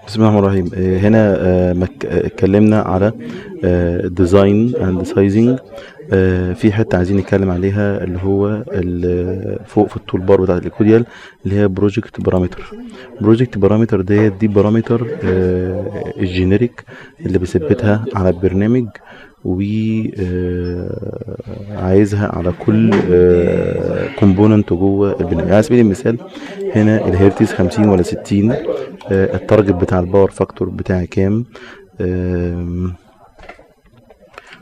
بسم الله الرحمن الرحيم. هنا اتكلمنا على ديزاين اند سايزنج. في حته عايزين نتكلم عليها اللي هو فوق في التول بار بتاعت الايكوديال اللي هي بروجكت بارامتر. بروجكت بارامتر دي بارامتر الجينيريك اللي بثبتها على البرنامج، وعايزها على كل كومبوننت جوه البرنامج. على سبيل المثال هنا الهيرتز 50 ولا 60، التارجت بتاع الباور فاكتور بتاعي كام.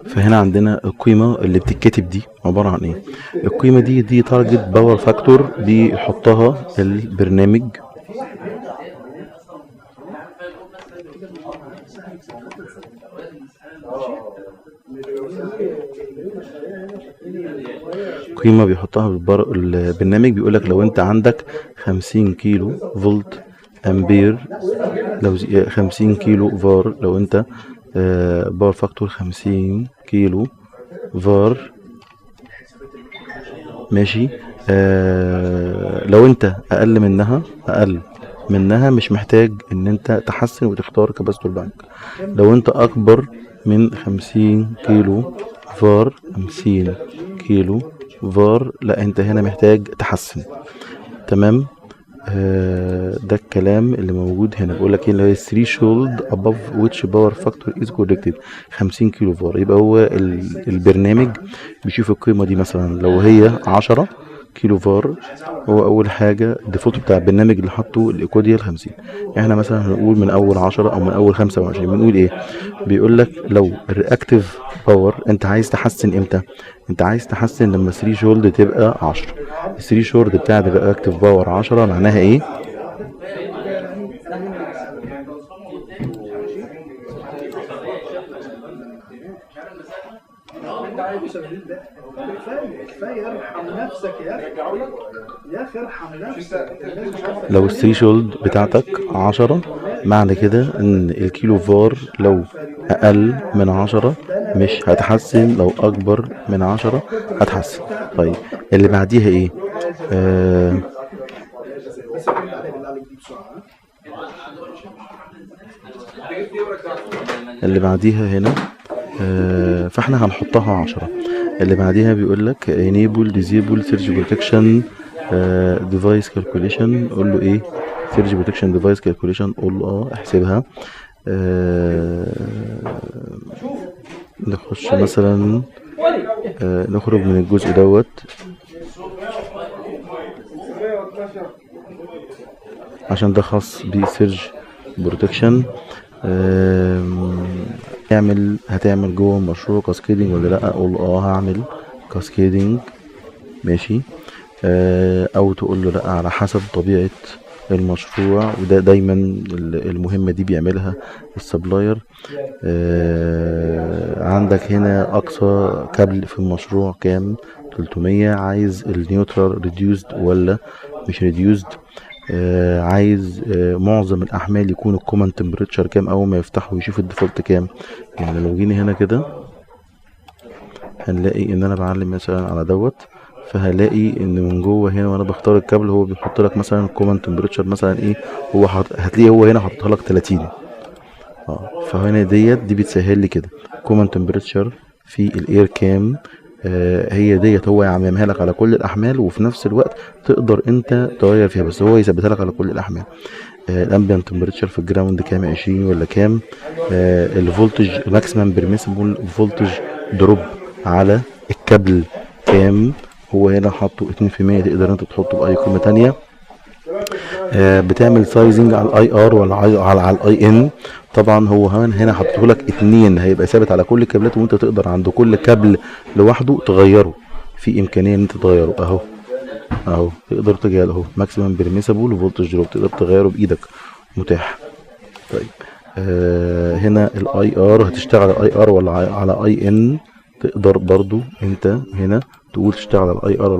فهنا عندنا القيمة اللي بتتكتب دي عبارة عن ايه. القيمة دي تارجت باور فاكتور بيحطها البرنامج. قيمة بيحطها البرنامج، بيقولك لو انت عندك 50 كيلو فولت امبير، لو 50 كيلو فار، لو انت باور فاكتور 50 كيلو فار ماشي. لو انت اقل منها مش محتاج ان انت تحسن وتختار كاباسيتور بانك. لو انت اكبر من 50 كيلو فار، 50 كيلو فار، لا انت هنا محتاج تحسن. تمام. ده الكلام اللي موجود هنا. بيقول لك ايه اللي هي threshold above which power factor is corrected 50 كيلو فار. يبقى هو البرنامج بيشوف القيمه دي مثلا لو هي 10 كيلو فار، هو اول حاجه الديفولت بتاع البرنامج اللي حاطه الايكوديال 50. احنا مثلا هنقول من اول 10 او من اول 25. بنقول ايه؟ بيقول لك لو الرياكتيف باور انت عايز تحسن امتى؟ انت عايز تحسن لما 3 شولد تبقى 10. ال 3 شولد بتاع الرياكتيف باور 10 معناها ايه؟ لو الثريشولد بتاعتك 10 معنى كده ان الكيلو فار لو اقل من 10 مش هتحسن، لو اكبر من 10 هتحسن. طيب اللي بعديها ايه؟ اللي بعديها هنا فاحنا هنحطها 10. اللي بعديها بيقول لك enable disable surge protection device calculation. قول له ايه؟ surge protection device calculation. قول له احسبها. نخش مثلا نخرج من الجزء دوت عشان ده خاص بسيرج بروتكشن. هتعمل جوه المشروع كاسكيدنج ولا لا؟ اقول هعمل كاسكيدنج ماشي. او تقول له لا على حسب طبيعة المشروع، وده دايما المهمة دي بيعملها السبلاير. عندك هنا اقصى كابل في المشروع كام؟ 300. عايز النيوترال ريديوزد ولا مش ريديوزد؟ عايز معظم الاحمال يكون الكومن تمبريتشر كام اول ما يفتحه ويشوف الديفولت كام. يعني لو جينا هنا كده هنلاقي ان انا بعلم مثلا على دوت، فهلاقي ان من جوه هنا وانا بختار الكابل هو بيحط لك مثلا الكومن تمبريتشر مثلا ايه، هو هتلاقيه هو هنا حاطط لك 30. فهنا دي بتسهل لي كده كومن تمبريتشر في الاير كام. هي هو يعممها لك على كل الاحمال، وفي نفس الوقت تقدر انت تغير فيها، بس هو يثبتها لك على كل الاحمال. الامبيانت تمبريتشر في الجراوند كام؟ 20 ولا كام؟ الفولتج ماكسيمم بيرميسبل فولتج دروب على الكابل كام؟ هو هنا حاطه 2%، تقدر انت تحطه باي قيمه تانية. بتعمل سايزنج على الاي ار ولا على الاي ان؟ طبعا هو هنا حاطه لك 2، هيبقى ثابت على كل الكابلات، وانت تقدر عند كل كابل لوحده تغيره، في امكانيه ان انت تغيره. اهو تقدر تغيره اهو ماكسيمم بيرميسبل وفولتج دروب، تقدر تغيره بايدك متاح. طيب هنا الاي ار هتشتغل على اي ار ولا على اي ان؟ تقدر برضو انت هنا تقول تشتغل على اي ار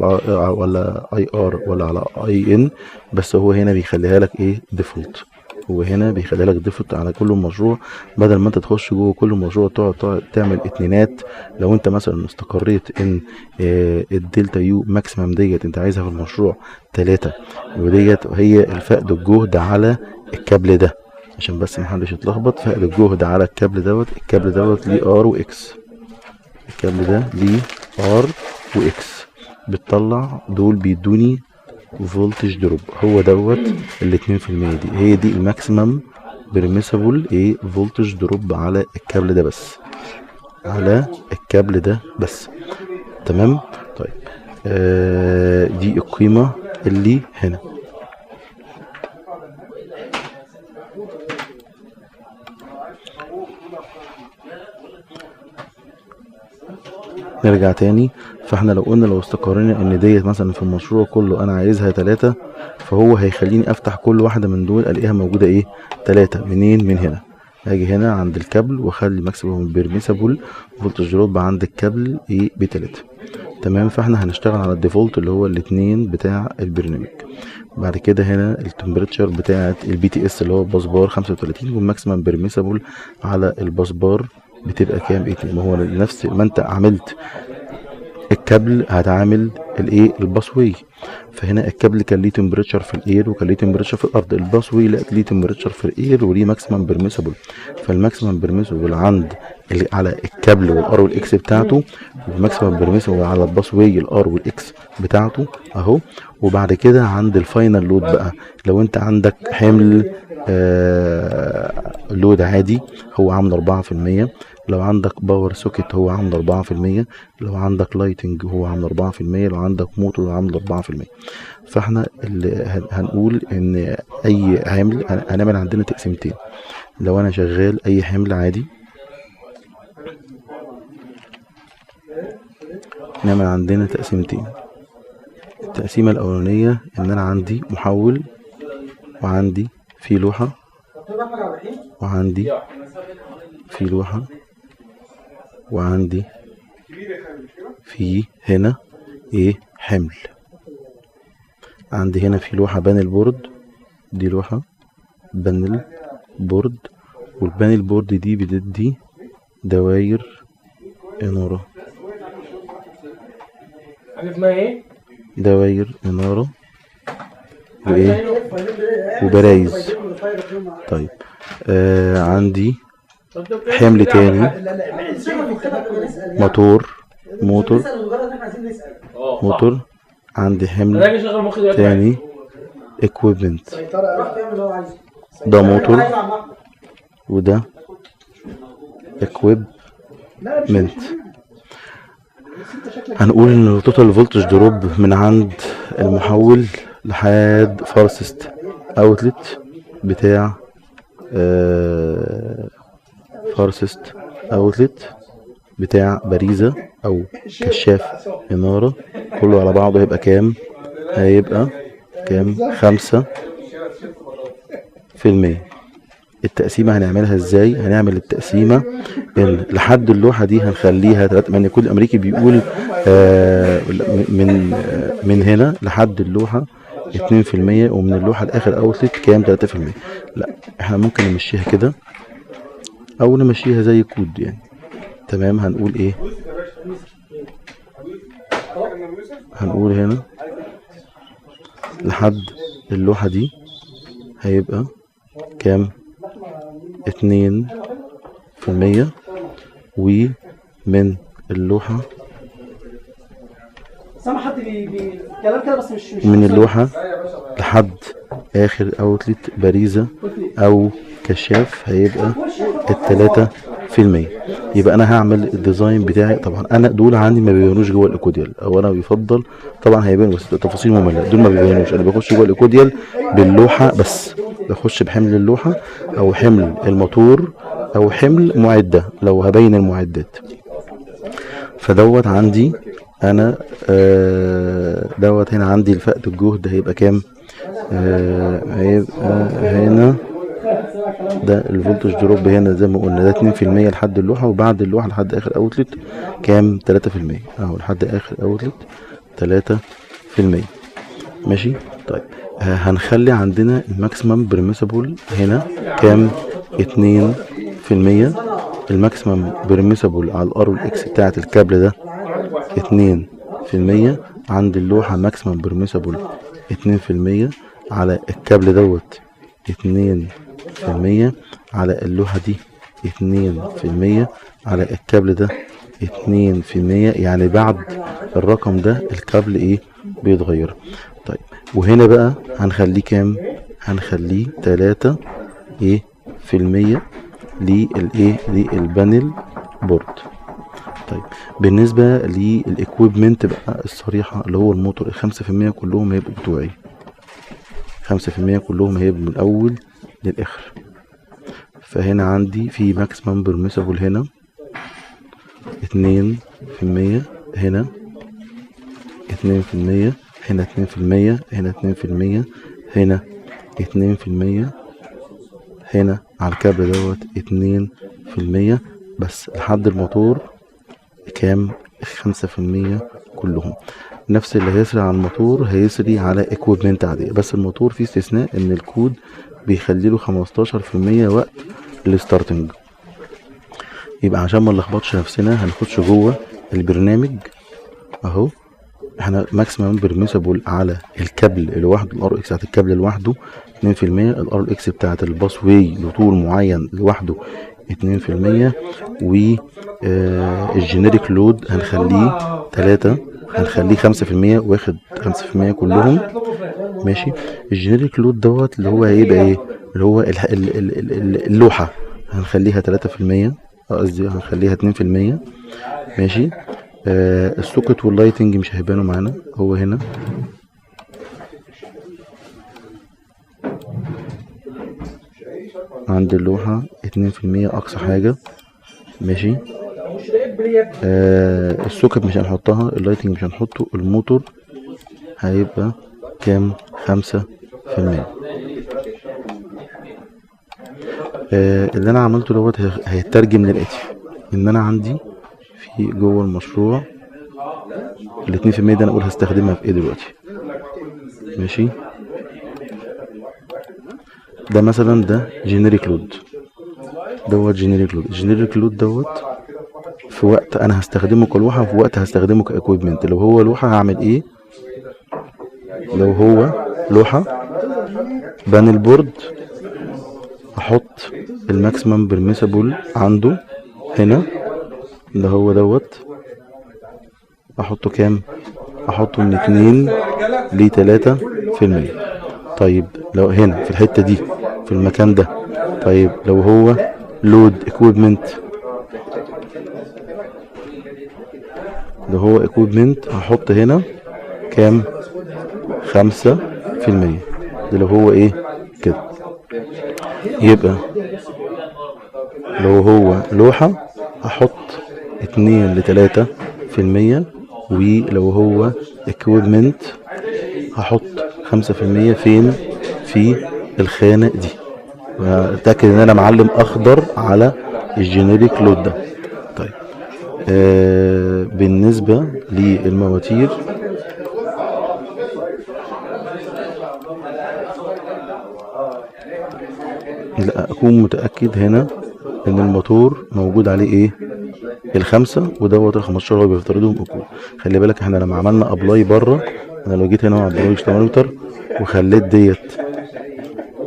ولا اي ار ولا على اي ان، بس هو هنا بيخليها لك ايه؟ ديفولت. هو هنا بيخليها لك ديفولت على كل مشروع، بدل ما انت تخش جوه كل مشروع تقعد تعمل اتنينات. لو انت مثلا استقريت ان الدلتا يو ماكسيمم انت عايزها في المشروع 3، وديت هي الفقد الجهد على الكابل ده عشان بس محدش يتلخبط. فائد الجهد على الكابل دوت، الكابل دوت ليه ار واكس، الكابل ده ليه ار واكس، بتطلع دول بيدوني فولتج دروب. هو دوت الاتنين في المية دي، هي دي الماكسيمم بيرميسبل ايه فولتج دروب على الكابل ده بس، على الكابل ده بس. تمام. طيب دي القيمة اللي هنا. نرجع تاني. فاحنا لو قلنا، لو استقرينا ان ديت مثلا في المشروع كله انا عايزها 3، فهو هيخليني افتح كل واحدة من دول الاقيها موجودة ايه 3. منين؟ من هنا. هاجي هنا عند الكابل واخلي ماكسيموم بيرميسبل فولتج دروب عند الكابل ايه ب3. تمام. فاحنا هنشتغل على الديفولت اللي هو الاتنين بتاع البرنامج. بعد كده هنا التمبريتشر بتاعت البي تي اس اللي هو الباسبار 35، والماكسيمم بيرميسبل على الباسبار بتبقى كام؟ 2. ما هو نفس ما انت عملت الكابل هتعامل الايه الباسوي. فهنا الكابل كان ليه تمبريتشر في الاير وكان ليه تمبريتشر في الارض، الباسوي لا ليه تمبريتشر في الاير وليه ماكسيمم بيرميسبل. فالماكسيمم بيرميسبل عند اللي على الكابل والار والاكس بتاعته، والماكسيمم بيرميسبل على الباسوي الار والاكس بتاعته اهو. وبعد كده عند الفاينل لود بقى، لو انت عندك حمل لود عادي هو عامل 4%، لو عندك باور سوكيت هو عامل 4%، لو عندك لايتنج هو عامل 4%، لو عندك موتور عامل 4%. فاحنا اللي هنقول ان اي حمل هنعمل عندنا تقسيمتين. لو انا شغال اي حمل عادي نعمل عندنا تقسيمتين. التقسيمة الاولانية ان انا عندي محول، وعندي في لوحة، وعندي في لوحة، وعندي في هنا ايه حمل. عندي هنا في لوحة بانل بورد، دي لوحة بانل بورد، والبانل بورد دي بتدي دواير انارة، اسمها ايه؟ دواير انارة وايه وبرايز. طيب عندي حمل تاني موتور، عندي حمل تاني equipment، ده موتور وده equipment. هنقول ان التوتال فولتج دروب من عند المحول لحد فارسست اوتلت بتاع فارسست اوتلت بتاع باريزة او كشاف انارة، كله على بعضه هيبقى كام؟ هيبقى كام؟ 5%. التقسيمة هنعملها ازاي؟ هنعمل التقسيمة ان لحد اللوحة دي هنخليها 3، لان كل امريكي بيقول من هنا لحد اللوحة 2%، ومن اللوحة لاخر اوتلت كام؟ 3%. لا احنا ممكن نمشيها كده او نمشيها زي كود يعني. تمام. هنقول ايه؟ هنقول هنا لحد اللوحة دي هيبقى كام؟ 2%، ومن اللوحة من اللوحة لحد اخر اوتلت باريزة او كشاف هيبقى 3%. يبقى انا هعمل الديزاين بتاعي. طبعا انا دول عندي ما بيبانوش جوه الايكوديال، او انا بيفضل طبعا هيبان بس تفاصيل مملة، دول ما بيبانوش. انا بخش جوه الايكوديال باللوحة بس، بخش بحمل اللوحة او حمل الموتور او حمل معدة لو هبين المعدات. فدوت عندي انا دوت هنا عندي الفائد الجهد هيبقى كام؟ هيبقى هنا ده الفولتج دروب هنا زي ما قلنا ده 2% لحد اللوحة، وبعد اللوحة لحد اخر اوتلت كام؟ 3%. اهو لحد اخر اوتلت 3%. ماشي. طيب هنخلي عندنا الماكسيمم بريميسبل هنا كام؟ 2%. الماكسيمم بريميسبل على الار والاكس بتاعت الكابل ده 2%. عند اللوحة ماكسيمم بريميسبل 2%، على الكابل دوت 2% على اللوحة دي، 2% على الكابل ده، 2%. يعني بعد الرقم ده الكابل ايه بيتغير. طيب وهنا بقى هنخليه كام؟ هنخليه 3 ايه في المية للايه للبانل بورد. طيب بالنسبة للاكويبمنت بقى الصريحة اللي هو الموتور، 5% كلهم هيبقوا بتوعي، 5% كلهم هيبقوا من الاول للاخر. فهنا عندي في ماكسيمم بيرميسبل هنا 2%، هنا 2%، هنا 2%، هنا 2%، هنا 2%، هنا على الكابل دوت 2%. بس لحد الموتور كام؟ 5% كلهم. نفس اللي هيسري على الموتور هيسري على اكويبمنت عادية، بس الموتور فيه استثناء ان الكود بيخلي له 15% وقت الستارتنج. يبقى عشان ما نلخبطش نفسنا هنخش جوه البرنامج اهو. احنا ماكسيمم بيرميسبل على الكابل لوحده، الار اكس بتاعت الكابل لوحده 2%، الار اكس بتاعت الباس واي لطول معين لوحده 2%، والجينيريك لود هنخليه 3، هنخليه 5%، واخد 5% كلهم ماشي. الجينيريك لود دوت اللي هو هيبقى ايه؟ اللي هو اللوحة هنخليها 3%، قصدي هنخليها 2% ماشي. السوكت واللايتنج مش هيبانوا معانا، هو هنا عند اللوحة 2% اقصى حاجة ماشي. السوكت مش هنحطها، اللايتنج مش هنحطه، الموتور هيبقى كام؟ 5%. اللي انا عملته دوت هيترجم للاتي، ان انا عندي في جوه المشروع ال 2% ده انا اقول هستخدمها في ايه دلوقتي ماشي. ده مثلا ده جينيريك لود دوت، جينيريك لود. الجينيريك لود دوت في وقت انا هستخدمه كلوحة، في وقت هستخدمه كاكويبمنت. لو هو لوحة هعمل ايه؟ لو هو لوحة بانل بورد احط الماكسيمم بيرميسبل عنده هنا اللي هو دوت، احطه كام؟ احطه من 2 ل 3%. طيب لو هنا في الحتة دي في المكان ده، طيب لو هو لود اكويبمنت، لو هو اكويبمنت هحط هنا كام؟ 5%. ده لو هو ايه كده. يبقى لو هو لوحة هحط 2 ل 3%، ولو هو equipment هحط 5%. فين؟ في الخانة دي. اتأكد ان انا معلم اخضر على الجينيريك لود ده. طيب بالنسبة للمواتير لا اكون متأكد هنا ان الموتور موجود عليه ايه؟ ال5 ودوت ال15 هو بيفترضهم اكون. خلي بالك احنا لما عملنا ابلاي بره، انا لو جيت هنا على البرامج ترمومتر وخليت ديت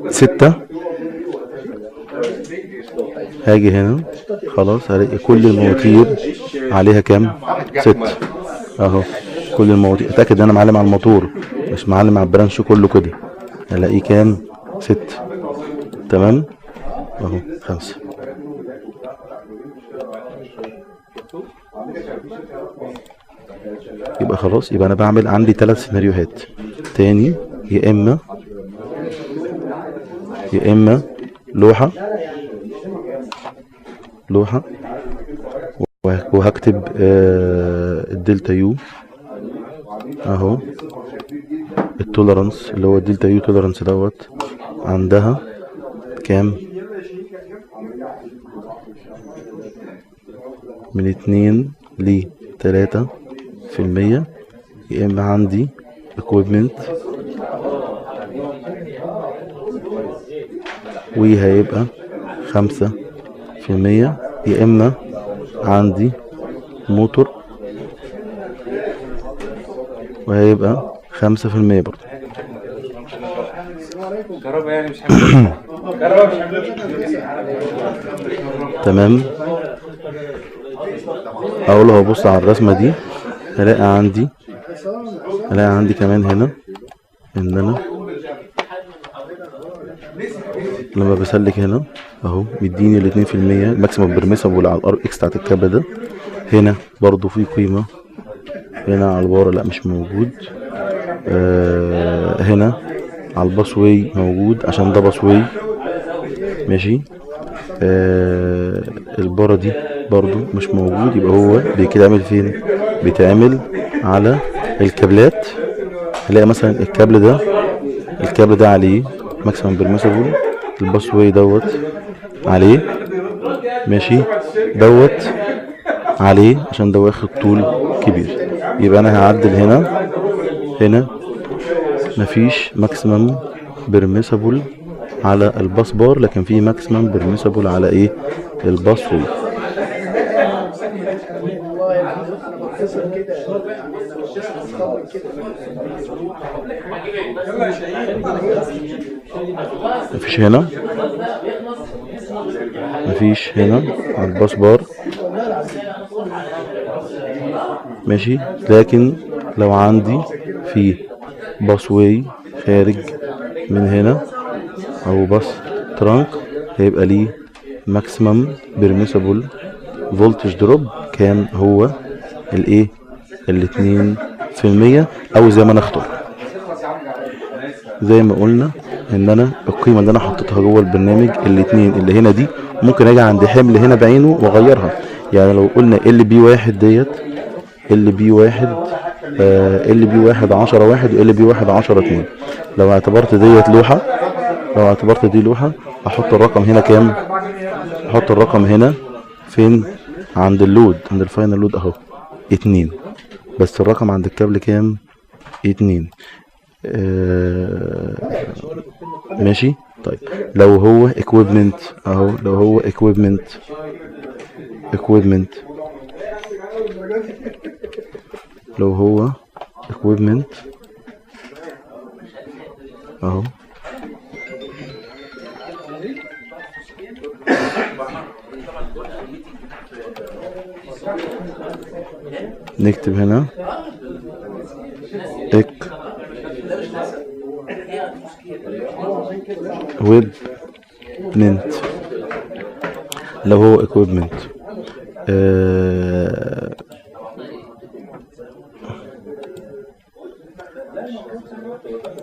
6، هاجي هنا خلاص هلاقي كل المواتير عليها كام؟ 6 اهو. كل المواتير اتاكد ان انا معلم على الموتور مش معلم على البرانش كله كده، هلاقيه كام؟ 6 تمام اهو 5. يبقى خلاص، يبقى انا بعمل عندي 3 سيناريوهات تاني، يا اما لوحة وهكتب الدلتا يو اهو، التولرانس اللي هو الدلتا يو تولرانس دوت عندها كام؟ من 2 ل 3%. يا اما عندي equipment وهيبقى 5%، يا اما عندي موتور وهيبقى 5% برضه. تمام. اقول له بص على الرسمه دي، هلاقي عندي كمان هنا ان انا لما بسلك هنا اهو مديني ال 2% الماكسيمم بيرميسبل على الار اكس بتاعت الكابل ده. هنا برضو في قيمه هنا على البار لا مش موجود. هنا على الباس واي موجود عشان ده باس واي ماشي. البارة دي برضو مش موجود، يبقى هو بيتعمل فين؟ بيتعمل على الكابلات. هلاقي مثلا الكابل ده عليه ماكسيمم بيرميسبل، الباس واي دوت عليه ماشي، دوت عليه عشان ده واخد طول كبير. يبقى انا هعدل هنا مفيش ماكسيمم بيرميسبل على الباس بار، لكن في ماكسيمم بيرميسبل على ايه؟ الباس واي. مفيش هنا على الباس بار ماشي، لكن لو عندي في باس واي خارج من هنا او باس ترانك هيبقى ليه ماكسيمم بيرميسبل فولتج دروب كام؟ هو الايه؟ ال2%، او زي ما انا اختار. زي ما قلنا ان انا القيمه اللي انا حطيتها جوه البرنامج الاتنين اللي هنا دي ممكن اجي عند حمل هنا بعينه واغيرها. يعني لو قلنا ال بي واحد ديت ال بي واحد 10 واحد وال بي واحد 10 2، لو اعتبرت ديت لوحه، لو اعتبرت دي لوحه احط الرقم هنا كام؟ احط الرقم هنا فين؟ عند اللود، عند الفاينل لود اهو 2، بس الرقم عند الكابل كام؟ 2. ماشي. طيب لو هو equipment اهو، لو هو equipment لو هو equipment اهو نكتب هنا equipment. لو هو equipment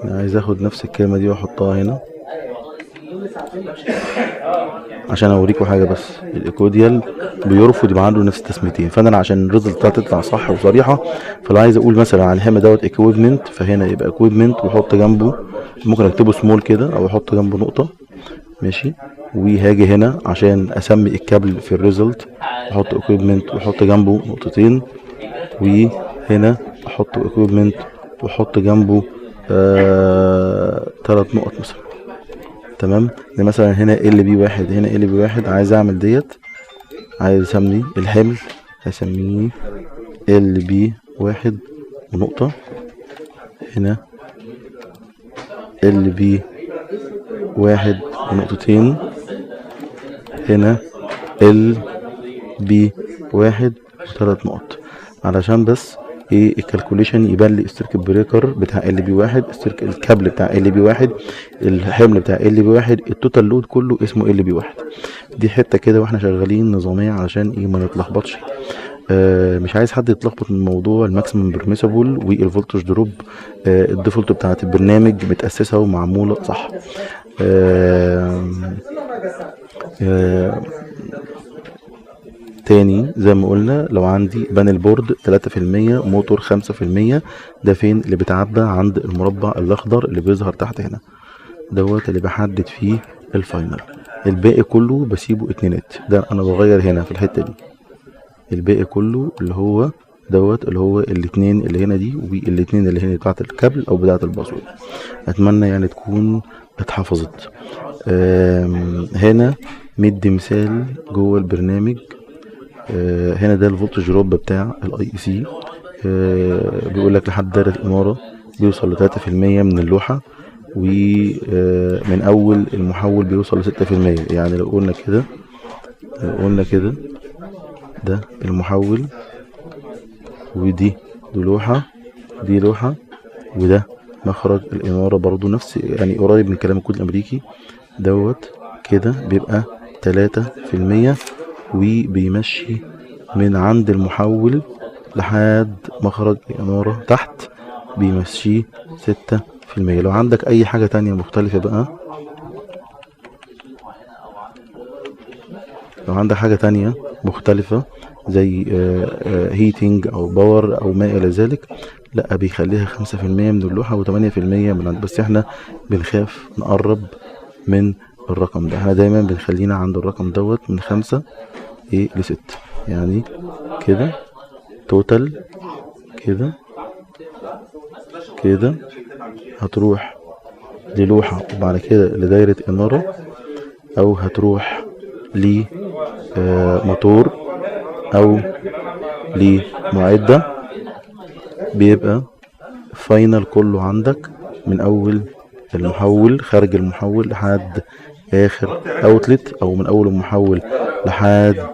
عايز اخد نفس الكلمة دي واحطها هنا عشان اوريكم حاجة. بس الايكوديال بيرفض يبقى عنده نفس التسميتين، فانا عشان الريزلت بتاعتي تطلع صح وصريحة، فلو عايز اقول مثلا على الحمل دوت equipment، فهنا يبقى equipment واحط جنبه، ممكن اكتبه سمول كده او احط جنبه نقطة ماشي. وهاجي هنا عشان اسمي الكابل في الريزلت احط equipment واحط جنبه نقطتين، وهنا احط equipment واحط جنبه 3 نقط مثلا. تمام. ده مثلا هنا ال بي واحد، هنا ال بي واحد، عايز اعمل ديت، عايز اسمي الحمل هسميه ال بي واحد ونقطة، هنا ال بي واحد ونقطتين، هنا ال بي واحد وثلاث نقط، علشان بس ايه الكالكوليشن يبان لي السيركت بريكر بتاع ال بي واحد، الكابل بتاع ال بي واحد، الحمل بتاع ال بي واحد، التوتال لود كله اسمه ال بي واحد. دي حته كده واحنا شغالين نظاميه علشان ايه ما نتلخبطش. مش عايز حد يتلخبط من موضوع الماكسيمم بيرميسبل والفولتج دروب. الديفولت بتاعت البرنامج متاسسه ومعموله صح. تاني زي ما قلنا لو عندي بانل بورد 3% موتور 5%، ده فين اللي بيتعبى؟ عند المربع الاخضر اللي بيظهر تحت هنا دوت اللي بحدد فيه الفاينل. الباقي كله بسيبه اتنينات، ده انا بغير هنا في الحته دي. الباقي كله اللي هو دوت اللي هو الاتنين اللي هنا دي والاتنين اللي هنا بتاعت الكابل او بتاعت الباسورد. اتمنى يعني تكون اتحفظت. هنا مدي مثال جوه البرنامج. هنا ده الفولتج دروب بتاع الاي اي سي، بيقول لك لحد دايره الاناره بيوصل ل 3% من اللوحه، ومن اول المحول بيوصل ل6%. يعني لو قلنا كده ده المحول، ودي لوحة، دي لوحة، وده مخرج الإنارة برضو نفس يعني قريب من كلام الكود الأمريكي دوت. كده بيبقى 3%، وبيمشي من عند المحول لحد مخرج الإنارة تحت بيمشيه 6%. لو عندك أي حاجة تانية مختلفة بقى، لو عندك حاجة تانية مختلفة زي هيتنج او باور او ما الى ذلك، لا بيخليها 5% من اللوحة و8% من عند. بس احنا بنخاف نقرب من الرقم ده، احنا دايما بنخلينا عند الرقم دوت من 5 ل6. يعني كده توتال كده هتروح للوحة وبعد كده لدايرة إنارة، او هتروح لموتور او لمعدة. بيبقى فاينل كله عندك من اول المحول، خارج المحول لحد اخر اوتلت، او من اول المحول لحد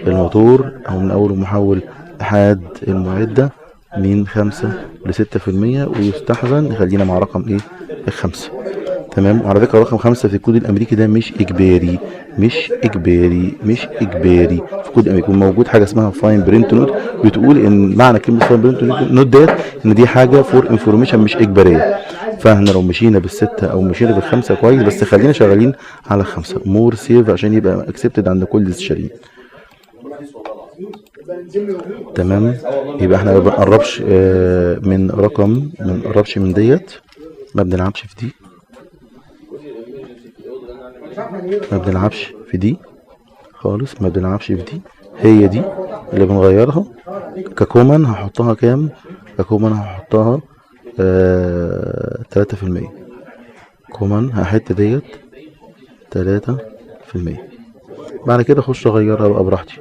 الموتور، او من اول المحول لحد المعدة، من 5 ل6%. ويستحسن نخلينا مع رقم ال5. تمام. وعلى فكرة رقم 5 في الكود الامريكي ده مش اجباري، في الكود الامريكي موجود حاجة اسمها فاين برنت نوت، بتقول ان معنى كلمة فاين برنت نوت ديت ان دي حاجة فور انفورميشن مش اجبارية. فاحنا لو مشينا بال6 او مشينا بال5 كويس، بس خلينا شغالين على 5 مور سيف عشان يبقى اكسبتد عند كل الاستشاريين. تمام. يبقى احنا ما بنقربش من رقم، ما بنقربش من ديت، ما بنلعبش في دي، ما بنلعبش في دي خالص، ما بنلعبش في دي. هي دي اللي بنغيرها. ككومن هحطها كام؟ ككومن هحطها 3%. كومن هحط ديت 3%. بعد كده اخش اغيرها بقى براحتي.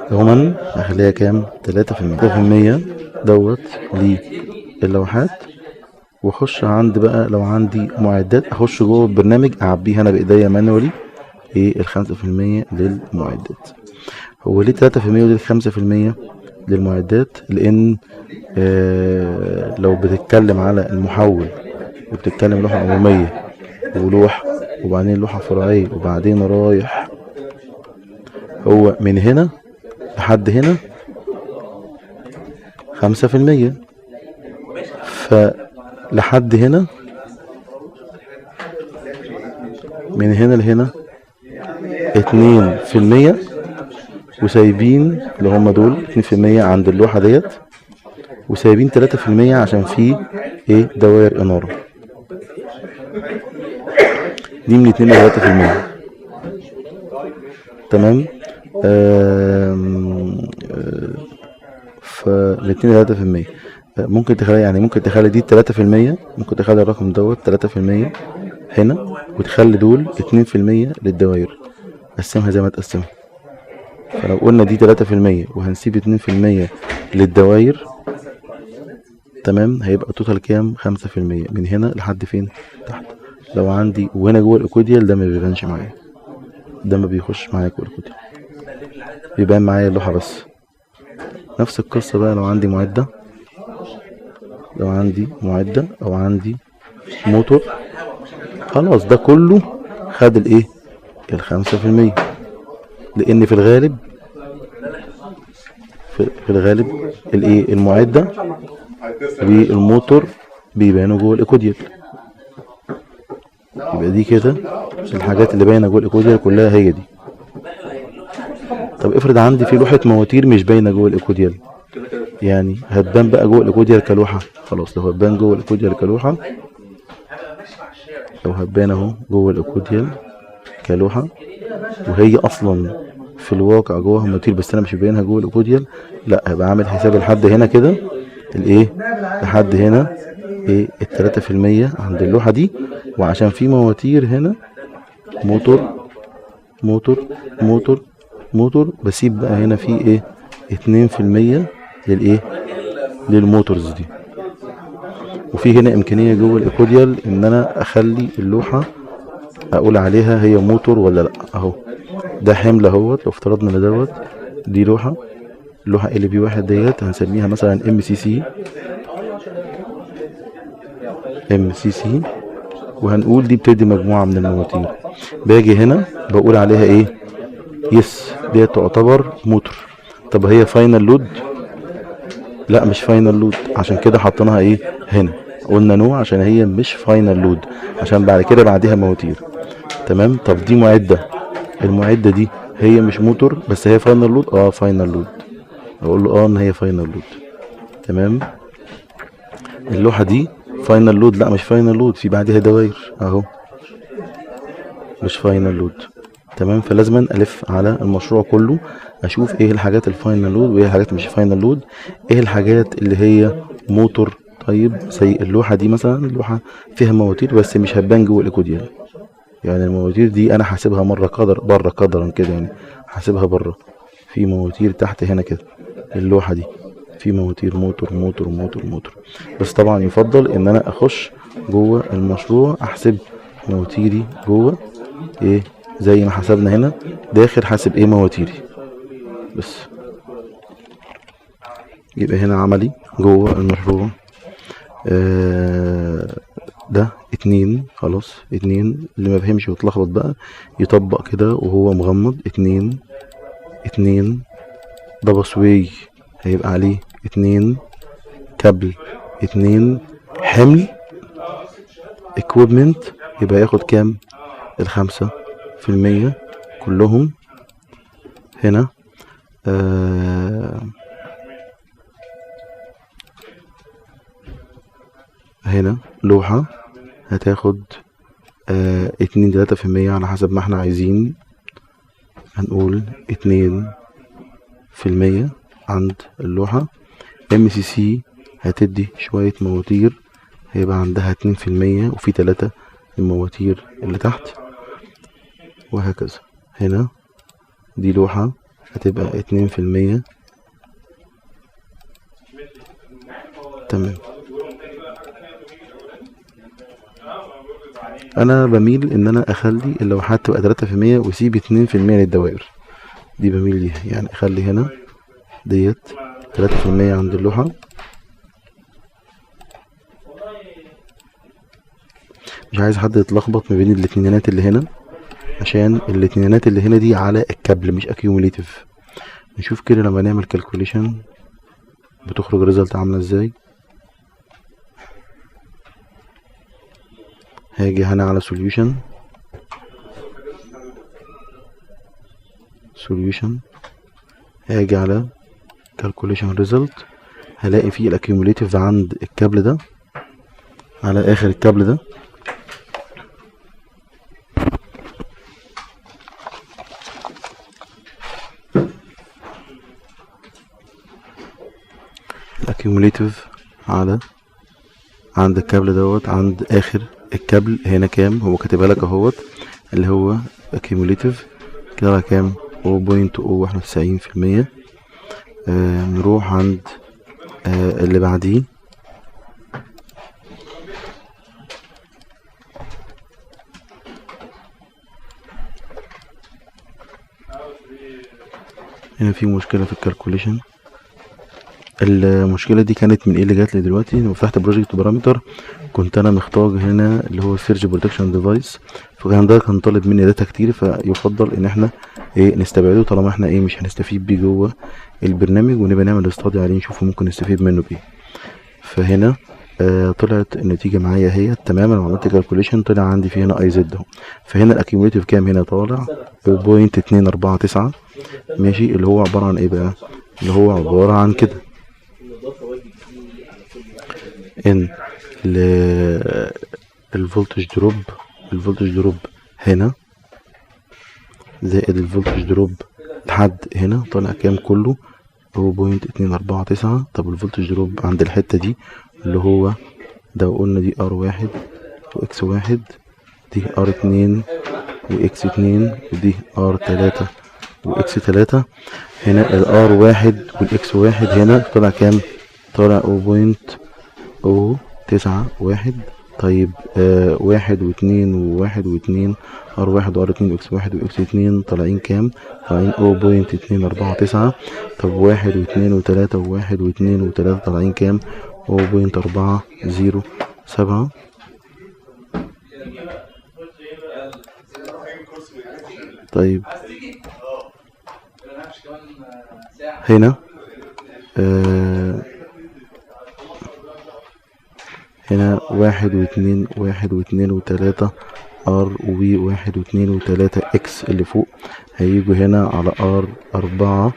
كومن هخليها كام؟ 3%. دوت للوحات. واخش عند بقى لو عندي معدات، اخش جوه البرنامج اعبيها انا بايديا مانوالي ال5% للمعدات. هو ليه 3% وليه 5% للمعدات؟ لان لو بتتكلم على المحول وبتتكلم لوحة عمومية ولوحة وبعدين لوحة فرعية وبعدين رايح، هو من هنا لحد هنا 5%، فلحد هنا من هنا لهنا 2%، وسايبين اللي هم دول 2% عند اللوحة ديت، وسايبين 3% عشان في دوائر انارة. دي من 2 ل 3%. تمام. فالاتنين 3%. ممكن تخلي يعني ممكن تخلي دي 3%، ممكن تخلي الرقم دوت 3% هنا، وتخلي دول 2% للدوائر. قسمها زي ما تقسمها. فلو قلنا دي 3% وهنسيب 2% للدوائر، تمام، هيبقى توتال كام؟ 5% من هنا لحد فين؟ تحت. لو عندي وهنا جوه الاكوديال ده ما بيبانش معايا، ده ما بيخش معايا جوه الاكوديال، بيبان معايا اللوحة بس. نفس القصة بقى لو عندي معدة، لو عندي معدة او عندي موتور، خلاص ده كله خد ال5%. لان في الغالب المعدة والموتور بيبانوا جوه الاكوديال. يبقى دي كده الحاجات اللي باينه جوه الاكوديال كلها هي دي. طب افرض عندي في لوحة مواتير مش باينه جوه الاكوديال، يعني هتبان بقى جوه الاكوديال كلوحة. خلاص لو هتبان جوه الاكوديال كلوحة، لو هتبان اهو جوه الاكوديال كلوحة، وهي اصلا في الواقع جواها مواتير بس انا مش باينها جوه الاكوديال، لا هبقى عامل حساب لحد هنا كده لحد هنا ال3% عند اللوحة دي. وعشان في مواتير هنا موتور بسيب بقى هنا في 2% للموتورز دي. وفي هنا امكانيه جوه الايكوديال ان انا اخلي اللوحه اقول عليها هي موتور ولا لا. اهو ده حمل اهوت، لو افترضنا ان دوت دي لوحه، اللوحه ال بي واحد ديت هنسميها مثلا ام سي سي، ام سي سي، وهنقول دي بتدي مجموعه من المواتير. باجي هنا بقول عليها ايه؟ يس، ديت تعتبر موتور. طب هي فاينل لود؟ لا مش فاينل لود، عشان كده حطيناها ايه هنا، قلنا نو عشان هي مش فاينل لود، عشان بعد كده بعديها مواتير. تمام. طب دي معده، المعده دي هي مش موتور بس هي فاينل لود؟ اه فاينل لود، اقول له اه ان هي فاينل لود. تمام. اللوحه دي فاينل لود؟ لا مش فاينل لود، في بعدها دواير اهو، مش فاينل لود. تمام. فلازم الف على المشروع كله اشوف ايه الحاجات الفاينل لود وايه الحاجات مش فاينل لود، ايه الحاجات اللي هي موتور. طيب زي اللوحه دي مثلا، اللوحه فيها مواتير بس مش هتبان جوه الايكوديال، يعني المواتير دي انا حاسبها مره قدر بره قدرا كده، يعني حاسبها بره، في مواتير تحت هنا كده. اللوحه دي في مواتير موتور موتور موتور موتور، بس طبعا يفضل ان انا اخش جوه المشروع احسب مواتيري جوه ايه، زي ما حسبنا هنا داخل حاسب ايه مواتيري بس. يبقى هنا عملي جوه المشروع ده اتنين، خلاص اتنين، اللي ما فهمش واتلخبط بقى يطبق كده وهو مغمض. اتنين اتنين ده بصوي هيبقى عليه اتنين كابل، اتنين حمل equipment، يبقى ياخد كام؟ ال5% كلهم هنا. هنا لوحة هتاخد 2-3% على حسب ما احنا عايزين، هنقول 2% عند اللوحة. ام سي سي هتدي شوية مواتير، هيبقى عندها 2% وفي 3 المواتير اللي تحت، وهكذا. هنا دي لوحة هتبقى 2%. تمام. انا بميل ان انا اخلي اللوحات تبقى 3% واسيب 2% للدوائر، دي بميل ليها، يعني اخلي هنا ديت 3% عند اللوحة. مش عايز حد يتلخبط ما بين الاتنينات اللي هنا، عشان الاتنينات اللي هنا دي على الكابل مش اكيوميليتيف. نشوف كده لما نعمل كالكوليشن بتخرج ريزلت عامله ازاي. هاجي هنا على سوليوشن، هاجي على كالكوليشن ريزلت، هلاقي فيه الاكيوميليتيف عند الكابل ده على اخر الكابل ده. الاكيوميليتيف على عند الكابل دوت، عند اخر الكابل هنا كام؟ هو كاتبها لك اهوت، اللي هو اكيوميليتيف كده كام؟ 0.091%. نروح عند اللي بعديه، هنا في مشكلة في الكالكوليشن. المشكلة دي كانت من ايه اللي جات لي دلوقتي؟ لما فتحت بروجكت بارامتر كنت انا مختار هنا اللي هو سيرج بروتكشن ديفايس، فكان ده كان طالب مني داتا كتير، فيفضل ان احنا ايه نستبعده طالما احنا ايه مش هنستفيد بيه جوه البرنامج، ونبقى نعمل استادي عليه نشوف ممكن نستفيد منه بايه. فهنا طلعت النتيجة معايا هي تماما، لما عملت كالكوليشن طلع عندي في هنا اي زد اهو. فهنا الاكيوميليتيف كام؟ هنا طالع 0.249، ماشي، اللي هو عبارة عن ايه بقى؟ اللي هو عبارة عن كده، ان الفولتج دروب هنا زائد الفولتج دروب لحد هنا طالع كام كله؟ 0.249. طب الفولتج دروب عند الحتة دي اللي هو ده، قلنا دي R1 وX1، دي R2 وX2، ودي R3 وX3. هنا الR1 والX1 هنا طلع كام؟ طلع 0.0 9 1. طيب 1 و2 R1 و R2 وX1 وX2 طالعين كام؟ طالعين 0.249. طب 1 و2 و3 و1 و2 و3 طالعين كام؟ 0.407. طيب هنا هنا 1 و2 R و1 و2 و3 X اللي فوق هيجوا هنا على R4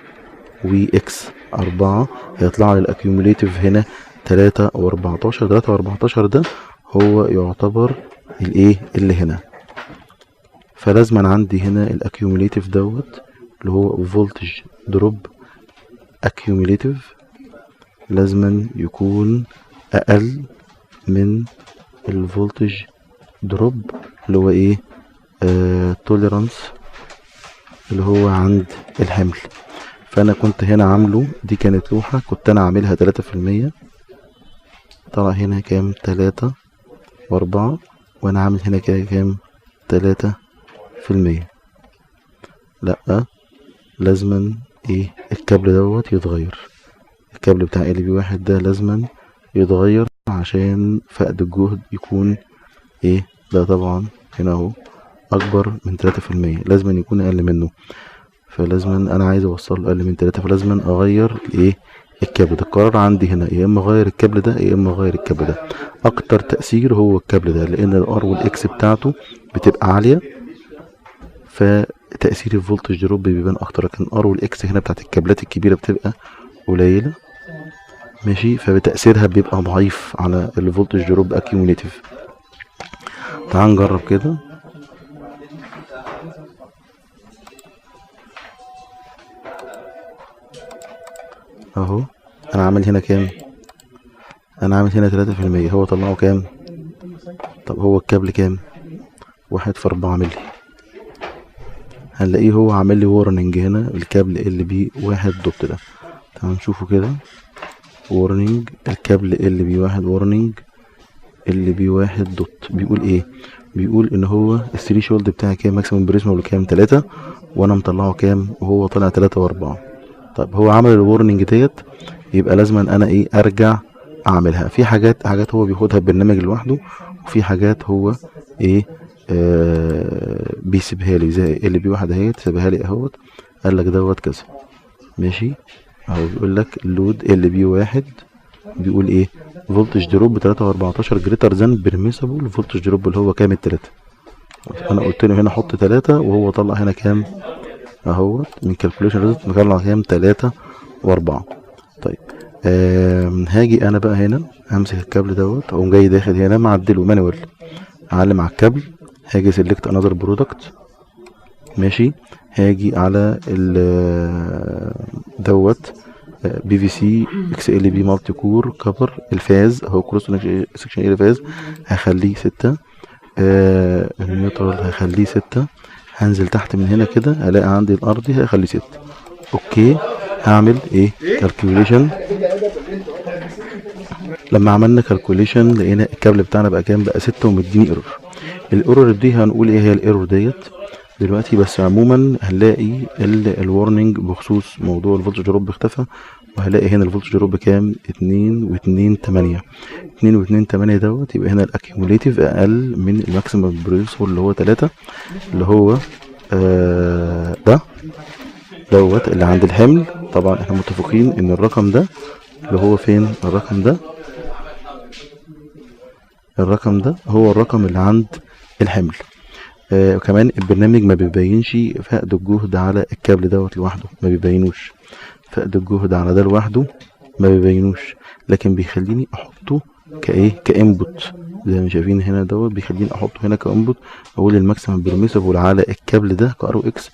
وX4 هيطلع لي الاكيوميليتيف هنا 3 و14. 3 و14 ده هو يعتبر الايه اللي هنا، فلازم عندي هنا الاكيوميليتيف دوت اللي هو فولتج دروب اكيوميليتيف لازم يكون اقل من الفولتج دروب اللي هو ايه توليرانس اللي هو عند الحمل. فانا كنت هنا عامله، دي كانت لوحة كنت انا عاملها 3%، طلع هنا كام 3 و4 وانا عامل هنا كام 3%. لا لازما ايه الكابل دوت يتغير، الكابل بتاع LB1 ده لازما يتغير عشان فقد الجهد يكون ايه ده طبعا هنا اهو اكبر من 3%، لازما يكون اقل منه، فلازما انا عايز اوصله اقل من 3، فلازما اغير ايه الكابل ده. القرار عندي هنا يا اما اغير الكابل ده يا اما اغير الكابل ده. اكتر تأثير هو الكابل ده لان الار والاكس بتاعته بتبقى عالية، فتأثير الفولتج دروب بيبان اكتر، لكن الار والاكس هنا بتاعت الكابلات الكبيرة بتبقى قليلة ماشي، فبتأثيرها بيبقى ضعيف على الفولتج دروب اكيوميليتيف. تعال نجرب كده اهو. انا عامل هنا كام؟ انا عامل هنا 3%، هو طلعه كام؟ طب هو الكابل كام؟ 1/4 ملي. هنلاقيه هو عامل لي وورنينج هنا الكابل LB1 دوت ده. تعال نشوفه كده وورنينج الكابل LB1 وورنينج LB1 دوت بيقول ايه؟ بيقول ان هو الثريشولد بتاعي كام ماكسيموم بريسمول كام 3 وانا مطلعه كام وهو طلع 3 و4. طب هو عمل الورنينج ديت يبقى لازما انا ايه ارجع اعملها. في حاجات هو بياخدها ببرنامج لوحده، وفي حاجات هو ايه بيسيبها لي زي LB1 اهيت سيبها لي اهوت، قال لك دوت كذا ماشي اهو. بيقول لك اللود LB1 بيقول ايه فولتج دروب 3 و14 جريتر ذان بيرميسبل فولتج دروب اللي هو كام التلاتة. انا قلت له هنا حط 3 وهو طلع هنا كام اهوت من كالكوليشن ريزلت مطلع كام 3 و4. طيب هاجي انا بقى هنا همسك الكابل دوت اقوم جاي داخل هنا معدله مانوال، اعلم على الكابل، هاجي سيلكت انذر برودكت ماشي، هاجي على دوت PVC XLB مالتي كور كفر الفاز اهو كروس سكشن ايه الفاز هخليه 6، النيوترال هخليه 6، هنزل تحت من هنا كده الاقي عندي الارضي هخليه 6. اوكي هعمل ايه كالكوليشن. لما عملنا كالكوليشن لقينا الكابل بتاعنا بقى كام بقى 6 ومديني ايرور. الايرور دي هنقول ايه هي الايرور ديت دلوقتي، بس عموما هنلاقي الورنينج بخصوص موضوع الفولتج دروب اختفى، وهلاقي هنا الفولتج دروب كام 2.28 2.28 دوت، يبقى هنا الاكيوميليتيف اقل من الماكسيمم بريسور اللي هو 3 اللي هو دوت اللي عند الحمل. طبعا احنا متفقين ان الرقم ده اللي هو فين، الرقم ده هو الرقم اللي عند الحمل. وكمان البرنامج ما بيبينش فقد الجهد على الكابل دوت لوحده، ما بيبينوش فقد الجهد على ده لوحده ما بيبينوش، لكن بيخليني احطه كانبوت زي ما شايفين هنا دوت، بيخليني احطه هنا كانبوت اقول الماكسيمم بيرميسبل على الكابل ده كارو اكس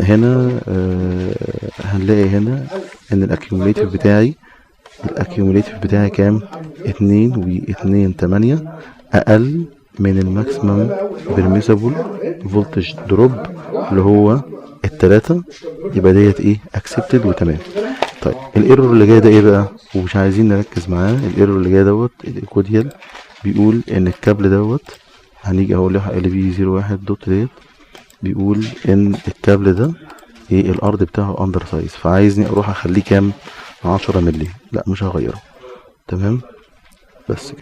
هنا هنلاقي هنا ان الاكيوميليتيف بتاعي كام 2.28 اقل من الماكسيمم بيرميسبل فولتج دروب اللي هو التلاتة، يبقى ديت ايه اكسبتد وتمام. طيب الايرور اللي جاي ده ايه بقى ومش عايزين نركز معاه. الايرور اللي جاي دوت الايكوديال بيقول ان الكابل دوت، هنيجي اقول له ال بي 01 دوت ديت، بيقول ان الكابل ده ايه الارض بتاعه اندر سايز، فعايزني اروح اخليه كام 10 مللي. لا مش هغيره. تمام بس كده.